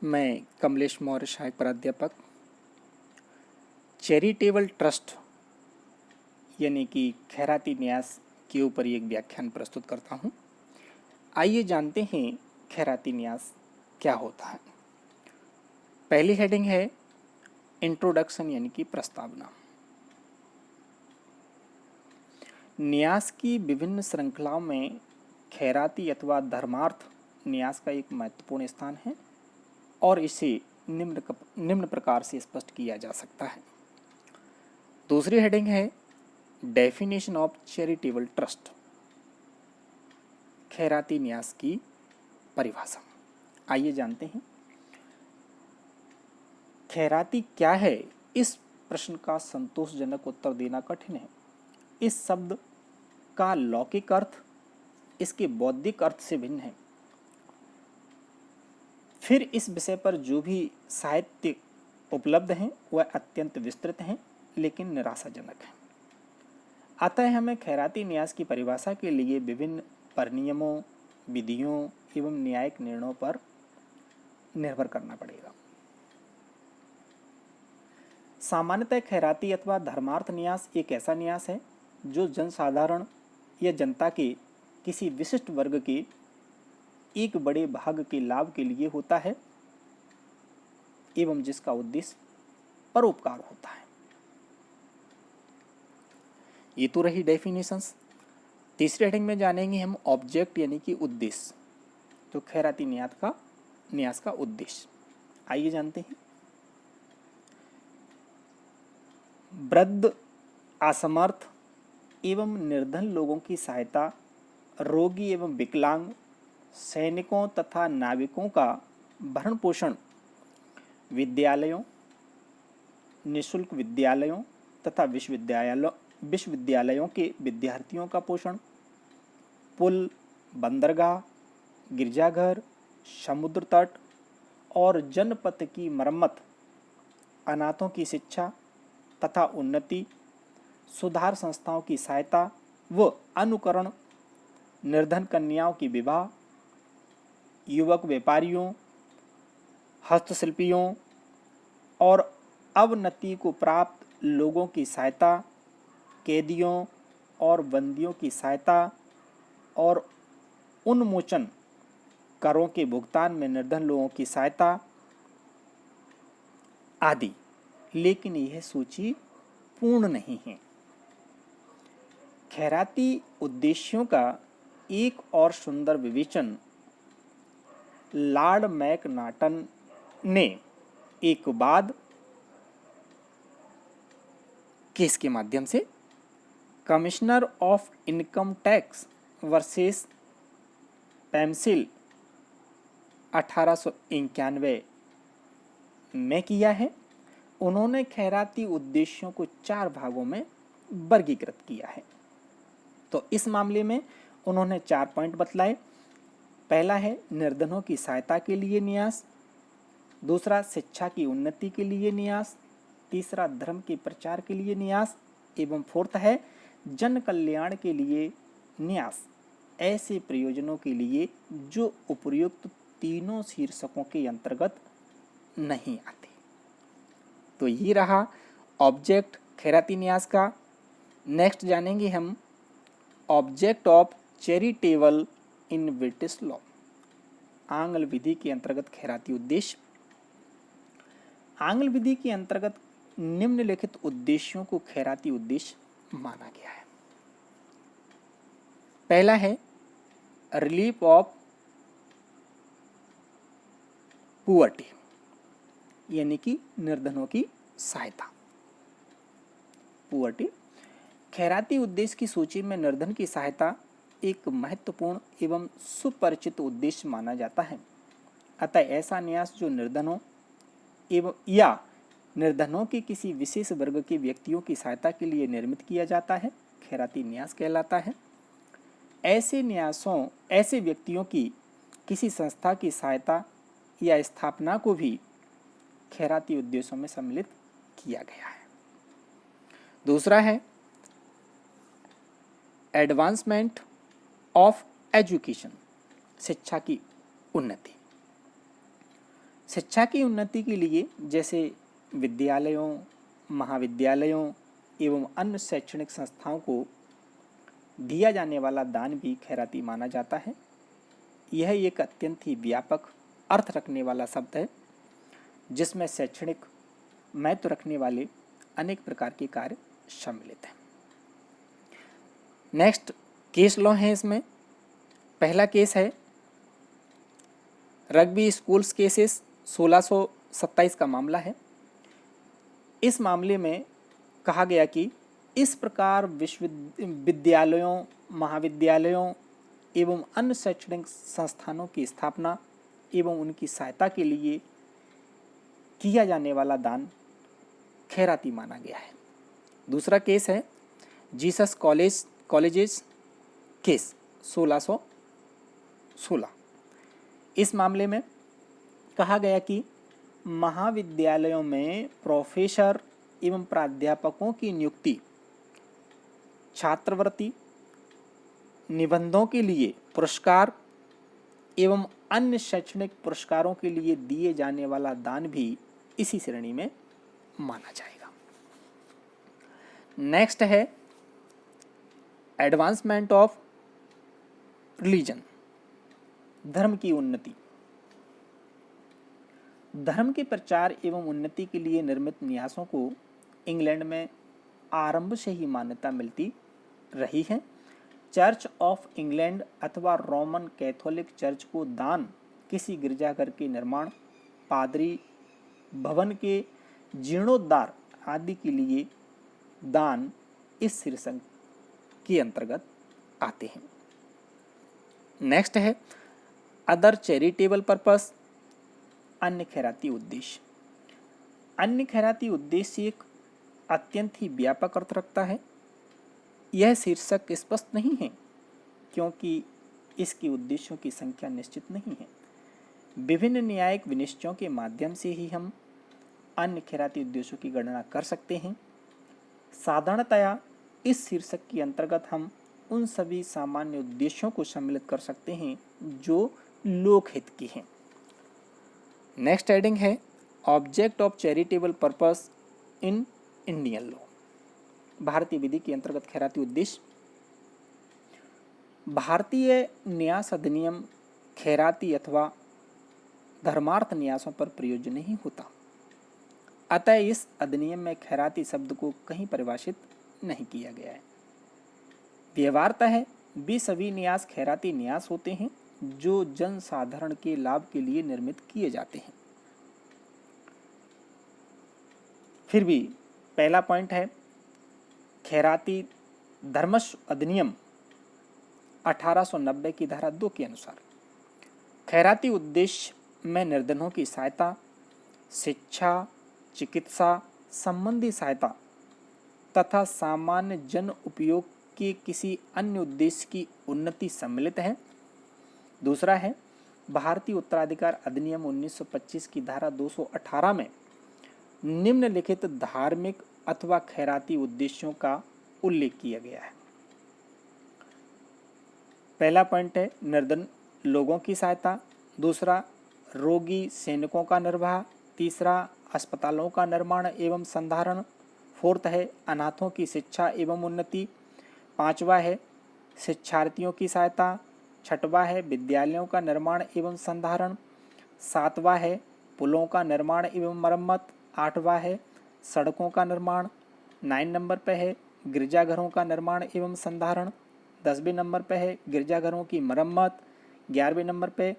मैं कमलेश मौर्य, सहायक प्राध्यापक, चैरिटेबल ट्रस्ट यानी कि खैराती न्यास के ऊपर एक व्याख्यान प्रस्तुत करता हूँ। आइए जानते हैं खैराती न्यास क्या होता है। पहली हेडिंग है इंट्रोडक्शन यानी कि प्रस्तावना। न्यास की विभिन्न श्रृंखलाओं में खैराती अथवा धर्मार्थ न्यास का एक महत्वपूर्ण स्थान है और इसे निम्न प्रकार से स्पष्ट किया जा सकता है। दूसरी हेडिंग है डेफिनेशन ऑफ चैरिटेबल ट्रस्ट, खैराती न्यास की परिभाषा। आइए जानते हैं खैराती क्या है। इस प्रश्न का संतोषजनक उत्तर देना कठिन है। इस शब्द का लौकिक अर्थ इसके बौद्धिक अर्थ से भिन्न है। फिर इस विषय पर जो भी साहित्य उपलब्ध हैं वह अत्यंत विस्तृत हैं लेकिन निराशाजनक है। अतः हमें खैराती न्यास की परिभाषा के लिए विभिन्न परिनियमों, विधियों एवं न्यायिक निर्णयों पर निर्भर करना पड़ेगा। सामान्यतः खैराती अथवा धर्मार्थ न्यास एक ऐसा न्यास है जो जनसाधारण या जनता के किसी विशिष्ट वर्ग के एक बड़े भाग के लाभ के लिए होता है एवं जिसका उद्देश्य परोपकार होता है। ये तो रही डेफिनेशंस। तीसरी हेडिंग में जानेंगे हम ऑब्जेक्ट यानी कि उद्देश्य, तो खैराती न्यास का उद्देश्य। आइए जानते हैं। वृद्ध, असमर्थ एवं निर्धन लोगों की सहायता, रोगी एवं विकलांग, सैनिकों तथा नाविकों का भरण पोषण, विद्यालयों, निःशुल्क विद्यालयों तथा विश्वविद्यालयों के विद्यार्थियों का पोषण, पुल, बंदरगाह, गिरजाघर, समुद्र तट और जनपथ की मरम्मत, अनाथों की शिक्षा तथा उन्नति, सुधार संस्थाओं की सहायता व अनुकरण, निर्धन कन्याओं की विवाह, युवक व्यापारियों, हस्तशिल्पियों और अवनति को प्राप्त लोगों की सहायता, कैदियों और बंदियों की सहायता और उन्मोचन करों के भुगतान में निर्धन लोगों की सहायता आदि। लेकिन यह सूची पूर्ण नहीं है। खैराती उद्देश्यों का एक और सुंदर विवेचन लॉर्ड मैकनाटन ने एक बाद केस के माध्यम से commissioner of income tax versus pencil 1891 में किया है। उन्होंने खैराती उद्देश्यों को 4 भागों में वर्गीकृत किया है। तो इस मामले में उन्होंने 4 पॉइंट बतलाए। पहला है निर्धनों की सहायता के लिए न्यास, दूसरा शिक्षा की उन्नति के लिए न्यास, तीसरा धर्म के प्रचार के लिए न्यास एवं फोर्थ है जन कल्याण के लिए न्यास, ऐसे प्रयोजनों के लिए जो उपर्युक्त तीनों शीर्षकों के अंतर्गत नहीं आते। तो ये रहा ऑब्जेक्ट खैराती न्यास का। नेक्स्ट जानेंगे हम object of charitable in British law, आंग्ल विधि के अंतर्गत खैराती उद्देश्य। आंग्ल विधि के अंतर्गत निम्नलिखित उद्देश्यों को खैराती उद्देश्य माना गया है। पहला है रिलीफ ऑफ पुअर्टी यानी कि निर्धनों की सहायता। पुअर्टी खैराती उद्देश्य की सूची में निर्धन की सहायता एक महत्वपूर्ण एवं सुपरिचित उद्देश्य माना जाता है। अतः ऐसा न्यास जो निर्धनों एवं या निर्धनों के किसी विशेष वर्ग के व्यक्तियों की सहायता के लिए निर्मित किया जाता है खैराती न्यास कहलाता है। ऐसे व्यक्तियों की किसी संस्था की सहायता या स्थापना को भी खैराती उद्देश्यों में सम्मिलित किया गया है। दूसरा है एडवांसमेंट ऑफ एजुकेशन, शिक्षा की उन्नति। शिक्षा की उन्नति के लिए जैसे विद्यालयों, महाविद्यालयों एवं अन्य शैक्षणिक संस्थाओं को दिया जाने वाला दान भी खैराती माना जाता है। यह एक अत्यंत ही व्यापक अर्थ रखने वाला शब्द है जिसमें शैक्षणिक महत्व रखने वाले अनेक प्रकार के कार्य सम्मिलित हैं। नेक्स्ट केस लॉ है। इसमें पहला केस है रग्बी स्कूल्स केसेस 1627 का मामला है। इस मामले में कहा गया कि इस प्रकार विश्वविद्यालयों, महाविद्यालयों एवं अन्य शैक्षणिक संस्थानों की स्थापना एवं उनकी सहायता के लिए किया जाने वाला दान खैराती माना गया है। दूसरा केस है जीसस कॉलेजेस केस 1616। इस मामले में कहा गया कि महाविद्यालयों में प्रोफेसर एवं प्राध्यापकों की नियुक्ति, छात्रवृत्ति, निबंधों के लिए पुरस्कार एवं अन्य शैक्षणिक पुरस्कारों के लिए दिए जाने वाला दान भी इसी श्रेणी में माना जाएगा। नेक्स्ट है एडवांसमेंट ऑफ रिलीजन, धर्म की उन्नति। धर्म के प्रचार एवं उन्नति के लिए निर्मित न्यासों को इंग्लैंड में आरंभ से ही मान्यता मिलती रही है। चर्च ऑफ इंग्लैंड अथवा रोमन कैथोलिक चर्च को दान किसी गिरजाघर के निर्माण, पादरी भवन के जीर्णोद्धार आदि के लिए दान इस शीर्षक के अंतर्गत आते हैं। नेक्स्ट है अदर चैरिटेबल पर्पस, अन्य खैराती उद्देश्य। अन्य खैराती उद्देश्य एक अत्यंत ही व्यापक अर्थ रखता है। यह शीर्षक स्पष्ट नहीं है क्योंकि इसके उद्देश्यों की संख्या निश्चित नहीं है। विभिन्न न्यायिक विनिश्चयों के माध्यम से ही हम अन्य खैराती उद्देश्यों की गणना कर सकते हैं। साधारणतया इस शीर्षक के अंतर्गत हम उन सभी सामान्य उद्देश्यों को सम्मिलित कर सकते हैं जो लोकहित के हैं। नेक्स्ट हेडिंग है object of charitable purpose in Indian law, भारतीय विधि के अंतर्गत खैराती उद्देश्य। भारतीय न्यास अधिनियम खैराती अथवा धर्मार्थ न्यासों पर प्रयोज्य नहीं होता, अतः इस अधिनियम में खैराती शब्द को कहीं परिभाषित नहीं किया गया है। व्यवहारतः वे सभी न्यास खैराती न्यास होते हैं जो जन साधारण के लाभ के लिए निर्मित किए जाते हैं। फिर भी पहला पॉइंट है खैराती धर्मस्व अधिनियम 1890 की धारा 2 के अनुसार खैराती उद्देश्य में निर्धनों की सहायता, शिक्षा, चिकित्सा संबंधी सहायता तथा सामान्य जन उपयोग के किसी अन्य उद्देश्य की उन्नति सम्मिलित है। दूसरा है भारतीय उत्तराधिकार अधिनियम 1925 की धारा 218 में निम्नलिखित धार्मिक अथवा खैराती उद्देश्यों का उल्लेख किया गया है। पहला पॉइंट है निर्धन लोगों की सहायता, दूसरा रोगी सैनिकों का निर्वाह, तीसरा अस्पतालों का निर्माण एवं संधारण, फोर्थ है अनाथों की शिक्षा एवं उन्नति, पांचवा है शिक्षार्थियों की सहायता, छठवां है विद्यालयों का निर्माण एवं संधारण, सातवां है पुलों का निर्माण एवं मरम्मत, आठवां है सड़कों का निर्माण, 9 नंबर पे है गिरजाघरों का निर्माण एवं संधारण, 10वें नंबर पे है गिरजाघरों की मरम्मत, 11वें नंबर पे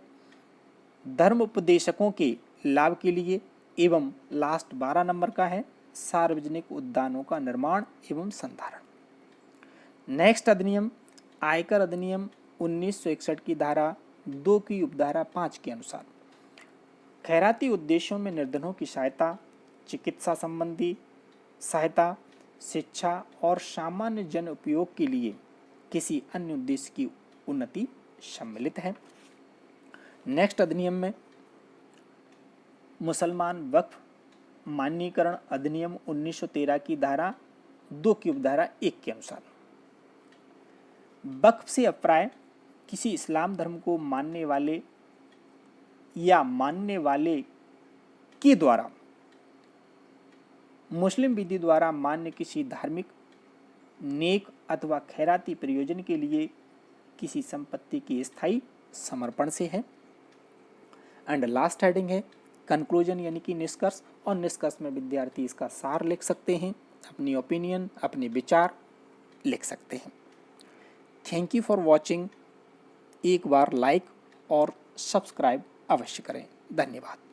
धर्म उपदेशकों के लाभ के लिए एवं लास्ट 12 नंबर का है सार्वजनिक उद्यानों का निर्माण एवं संधारण। नेक्स्ट अधिनियम आयकर अधिनियम 1961 की धारा 2 की उपधारा 5 के अनुसार खैराती उद्देश्यों में निर्धनों की सहायता, चिकित्सा संबंधी सहायता, शिक्षा और सामान्य जन उपयोग के लिए किसी अन्य उद्देश्य की उन्नति सम्मिलित है। नेक्स्ट अधिनियम में मुसलमान वक्फ मान्यीकरण अधिनियम 1913 की धारा 2 की उपधारा 1 के अनुसार वक्फ से अप्राय किसी इस्लाम धर्म को मानने वाले या मानने वाले के द्वारा मुस्लिम विधि द्वारा मान्य किसी धार्मिक, नेक अथवा खैराती प्रयोजन के लिए किसी संपत्ति के स्थायी समर्पण से है। एंड लास्ट हेडिंग है कंक्लूजन यानी कि निष्कर्ष, और निष्कर्ष में विद्यार्थी इसका सार लिख सकते हैं, अपनी ओपिनियन, अपने विचार लिख सकते हैं। Thank you for watching. एक बार लाइक और सब्सक्राइब अवश्य करें। धन्यवाद।